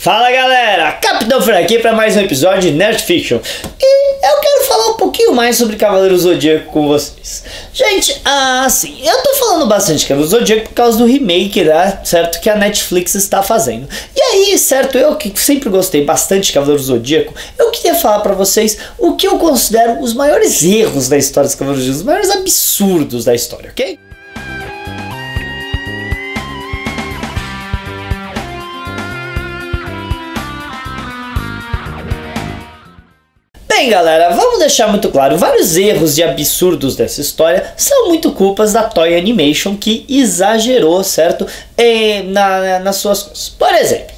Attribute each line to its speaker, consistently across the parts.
Speaker 1: Fala galera, Capitão Fran aqui para mais um episódio de Nerd Fiction. E eu quero falar um pouquinho mais sobre Cavaleiro Zodíaco com vocês. Gente, assim, eu tô falando bastante de Cavaleiro Zodíaco por causa do remake, né, certo, que a Netflix está fazendo. E aí, certo, eu que sempre gostei bastante de Cavaleiro Zodíaco, eu queria falar para vocês o que eu considero os maiores erros da história dos Cavaleiros Zodíaco, os maiores absurdos da história, ok? Bem galera, vamos deixar muito claro, vários erros e absurdos dessa história são muito culpas da Toei Animation, que exagerou, certo, nas suas coisas. Por exemplo,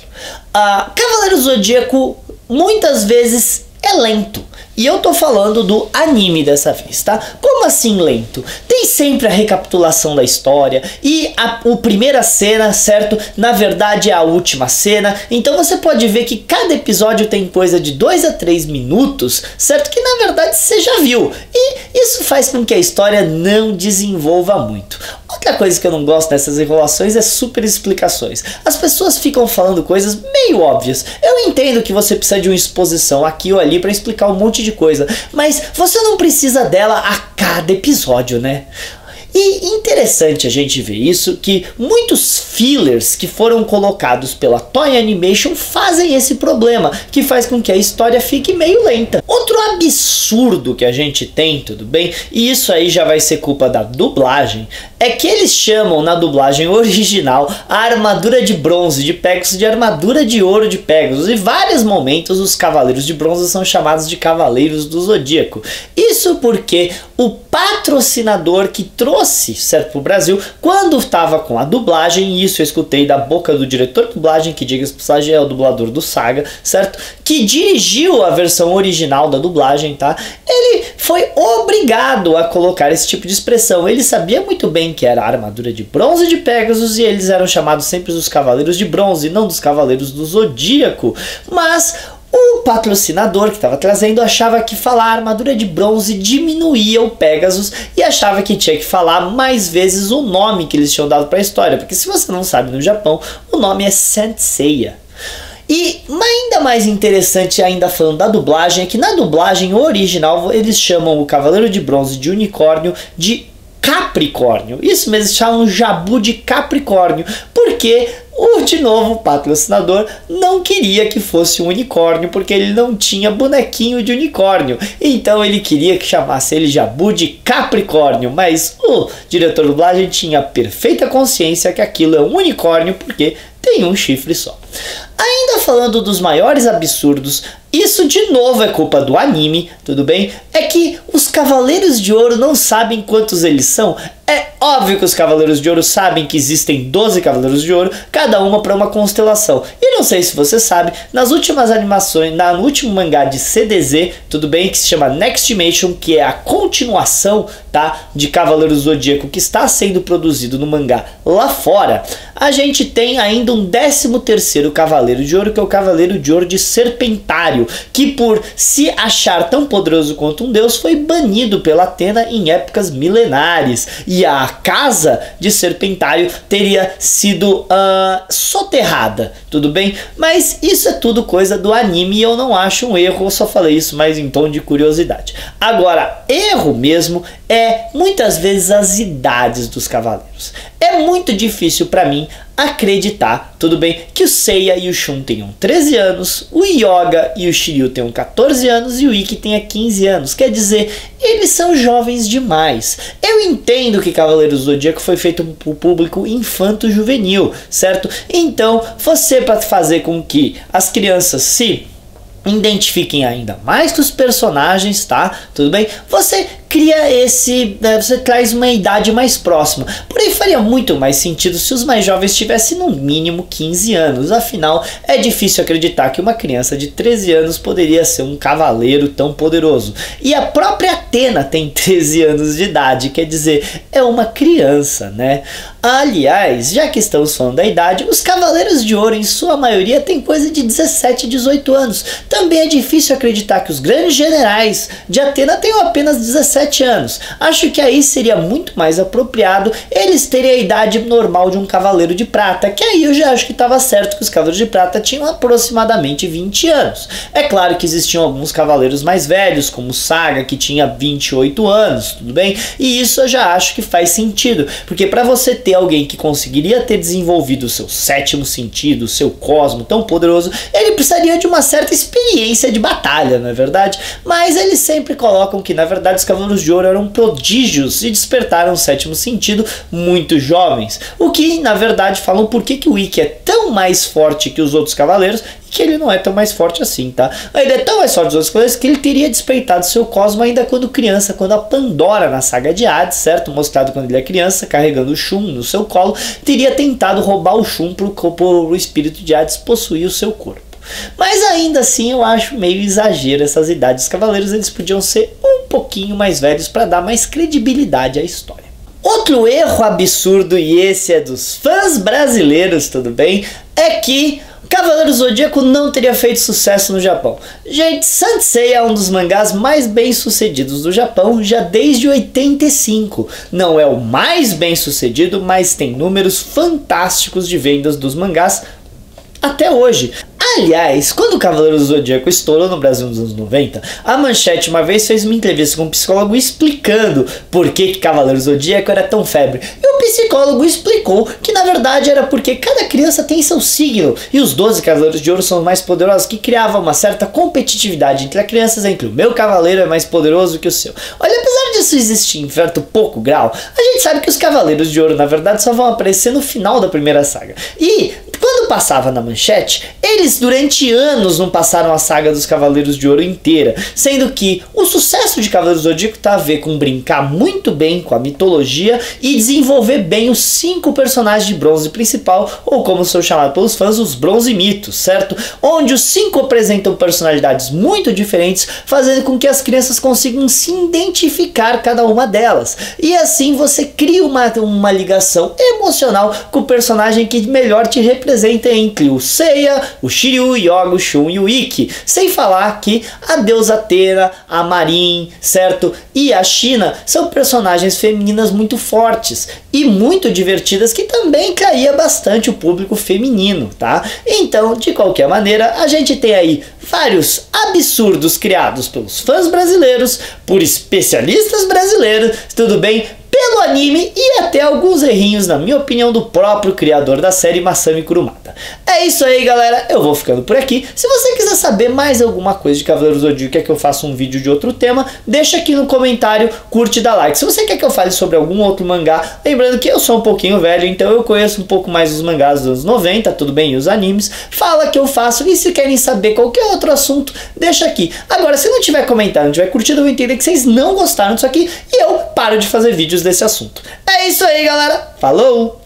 Speaker 1: Cavaleiro Zodíaco muitas vezes é lento. E eu tô falando do anime dessa vez, tá? Como assim lento? Tem sempre a recapitulação da história e a primeira cena, certo? Na verdade é a última cena. Então você pode ver que cada episódio tem coisa de 2 a 3 minutos, certo? Que na verdade você já viu. E isso faz com que a história não desenvolva muito. Outra coisa que eu não gosto dessas enrolações é super explicações. As pessoas ficam falando coisas meio óbvias. Eu entendo que você precisa de uma exposição aqui ou ali para explicar um monte de coisa, mas você não precisa dela a cada episódio, né? E interessante a gente ver isso, que muitos fillers que foram colocados pela Toei Animation fazem esse problema, que faz com que a história fique meio lenta. Outro absurdo que a gente tem, tudo bem, e isso aí já vai ser culpa da dublagem, é que eles chamam na dublagem original a armadura de bronze de Pegasus de armadura de ouro de Pegasus. Em vários momentos os cavaleiros de bronze são chamados de Cavaleiros do Zodíaco. Isso porque o patrocinador que trouxe, certo, para o Brasil, quando estava com a dublagem, e isso eu escutei da boca do diretor de dublagem, que diga-se de passagem é o dublador do Saga, certo, que dirigiu a versão original da dublagem, tá? Ele foi obrigado a colocar esse tipo de expressão. Ele sabia muito bem que era a armadura de bronze de Pegasus e eles eram chamados sempre dos Cavaleiros de Bronze, não dos Cavaleiros do Zodíaco, mas o patrocinador que estava trazendo achava que falar armadura de bronze diminuía o Pegasus e achava que tinha que falar mais vezes o nome que eles tinham dado para a história, porque se você não sabe, no Japão o nome é Saint Seiya. E ainda mais interessante, ainda falando da dublagem, é que na dublagem original eles chamam o Cavaleiro de Bronze de unicórnio de Capricórnio. Isso mesmo, eles chamam Jabu de Capricórnio, porque de novo, o patrocinador não queria que fosse um unicórnio, porque ele não tinha bonequinho de unicórnio. Então ele queria que chamasse ele Jabu de Capricórnio, mas o diretor de dublagem tinha perfeita consciência que aquilo é um unicórnio, porque tem um chifre só. Ainda falando dos maiores absurdos, isso de novo é culpa do anime, tudo bem? É que os Cavaleiros de Ouro não sabem quantos eles são. É óbvio que os Cavaleiros de Ouro sabem que existem 12 Cavaleiros de Ouro, cada uma para uma constelação. E não sei se você sabe, nas últimas animações, no último mangá de CDZ, tudo bem, que se chama Nextimation, que é a continuação, tá, de Cavaleiros do Zodíaco, que está sendo produzido no mangá lá fora, a gente tem ainda um 13º Cavaleiro de Ouro, que é o Cavaleiro de Ouro de Serpentário, que por se achar tão poderoso quanto um deus, foi banido pela Atena em épocas milenares. E a casa de Serpentário teria sido soterrada, tudo bem? Mas isso é tudo coisa do anime e eu não acho um erro, eu só falei isso mais em tom de curiosidade. Agora, erro mesmo é muitas vezes as idades dos cavaleiros. É muito difícil para mim acreditar, tudo bem, que o Seiya e o Shun tenham 13 anos, o Yoga e o Shiryu tenham 14 anos e o Ikki tenha 15 anos. Quer dizer, eles são jovens demais. Eu entendo que Cavaleiros do Zodíaco foi feito para o público infanto-juvenil, certo? Então, você, para fazer com que as crianças se identifiquem ainda mais com os personagens, tá? Tudo bem? Você cria você traz uma idade mais próxima. Porém, faria muito mais sentido se os mais jovens tivessem no mínimo 15 anos. Afinal, é difícil acreditar que uma criança de 13 anos poderia ser um cavaleiro tão poderoso. E a própria Atena tem 13 anos de idade, quer dizer, é uma criança, né? Aliás, já que estamos falando da idade, os Cavaleiros de Ouro, em sua maioria, têm coisa de 17, 18 anos. Também é difícil acreditar que os grandes generais de Atena tenham apenas 17 17 anos. Acho que aí seria muito mais apropriado eles terem a idade normal de um Cavaleiro de Prata, que aí eu já acho que estava certo que os Cavaleiros de Prata tinham aproximadamente 20 anos. É claro que existiam alguns cavaleiros mais velhos, como Saga, que tinha 28 anos, tudo bem? E isso eu já acho que faz sentido, porque para você ter alguém que conseguiria ter desenvolvido o seu sétimo sentido, o seu cosmo tão poderoso, ele precisaria de uma certa experiência de batalha, não é verdade? Mas eles sempre colocam que na verdade os Cavaleiros de Ouro eram prodígios e despertaram o sétimo sentido muito jovens, o que na verdade falam por que o Ikki é tão mais forte que os outros cavaleiros, que ele não é tão mais forte assim, tá? Ele é tão mais forte dos outros cavaleiros que ele teria despertado seu cosmo ainda quando criança, quando a Pandora na saga de Hades, certo? Mostrado quando ele é criança, carregando o Shun no seu colo, teria tentado roubar o Shun pro espírito de Hades possuir o seu corpo. Mas ainda assim eu acho meio exagero essas idades dos cavaleiros, eles podiam ser um pouquinho mais velhos para dar mais credibilidade à história. Outro erro absurdo, e esse é dos fãs brasileiros, tudo bem, é que Cavaleiro Zodíaco não teria feito sucesso no Japão. Gente, Saint Seiya é um dos mangás mais bem sucedidos do Japão já desde 85. Não é o mais bem sucedido, mas tem números fantásticos de vendas dos mangás até hoje. Aliás, quando o Cavaleiro do Zodíaco estourou no Brasil nos anos 90, a Manchete uma vez fez uma entrevista com um psicólogo explicando por que Cavaleiro do Zodíaco era tão febre. E o psicólogo explicou que na verdade era porque cada criança tem seu signo, e os 12 Cavaleiros de Ouro são os mais poderosos, que criava uma certa competitividade entre as crianças, entre o meu cavaleiro é mais poderoso que o seu. Olha, apesar disso existir em certo pouco grau, a gente sabe que os Cavaleiros de Ouro na verdade só vão aparecer no final da primeira saga. E quando passava na Manchete, eles durante anos não passaram a saga dos Cavaleiros de Ouro inteira, sendo que o sucesso de Cavaleiros do Zodíaco tá a ver com brincar muito bem com a mitologia e desenvolver bem os 5 personagens de bronze principal, ou como são chamados pelos fãs, os bronze mitos, certo? Onde os 5 apresentam personalidades muito diferentes, fazendo com que as crianças consigam se identificar cada uma delas. E assim você cria uma ligação emocional com o personagem que melhor te representa entre o Seiya, o Shiryu, o Yoga, o Shun e o Ikki. Sem falar que a deusa Atena, a Marin, certo? E a China são personagens femininas muito fortes e muito divertidas, que também caía bastante o público feminino, tá? Então, de qualquer maneira, a gente tem aí vários absurdos criados pelos fãs brasileiros, por especialistas brasileiros, tudo bem? Pelo anime e até alguns errinhos, na minha opinião, do próprio criador da série, Masami Kurumada. É isso aí, galera, eu vou ficando por aqui. Se você quiser saber mais alguma coisa de Cavaleiros do Zodíaco, quer que eu faça um vídeo de outro tema, deixa aqui no comentário, curte e dá like. Se você quer que eu fale sobre algum outro mangá, lembrando que eu sou um pouquinho velho, então eu conheço um pouco mais os mangás dos anos 90, tudo bem, e os animes, fala que eu faço, e se querem saber qualquer outro assunto, deixa aqui. Agora, se não tiver comentário, não tiver curtido, eu vou entender que vocês não gostaram disso aqui, e eu paro de fazer vídeos desse assunto. É isso aí, galera, falou!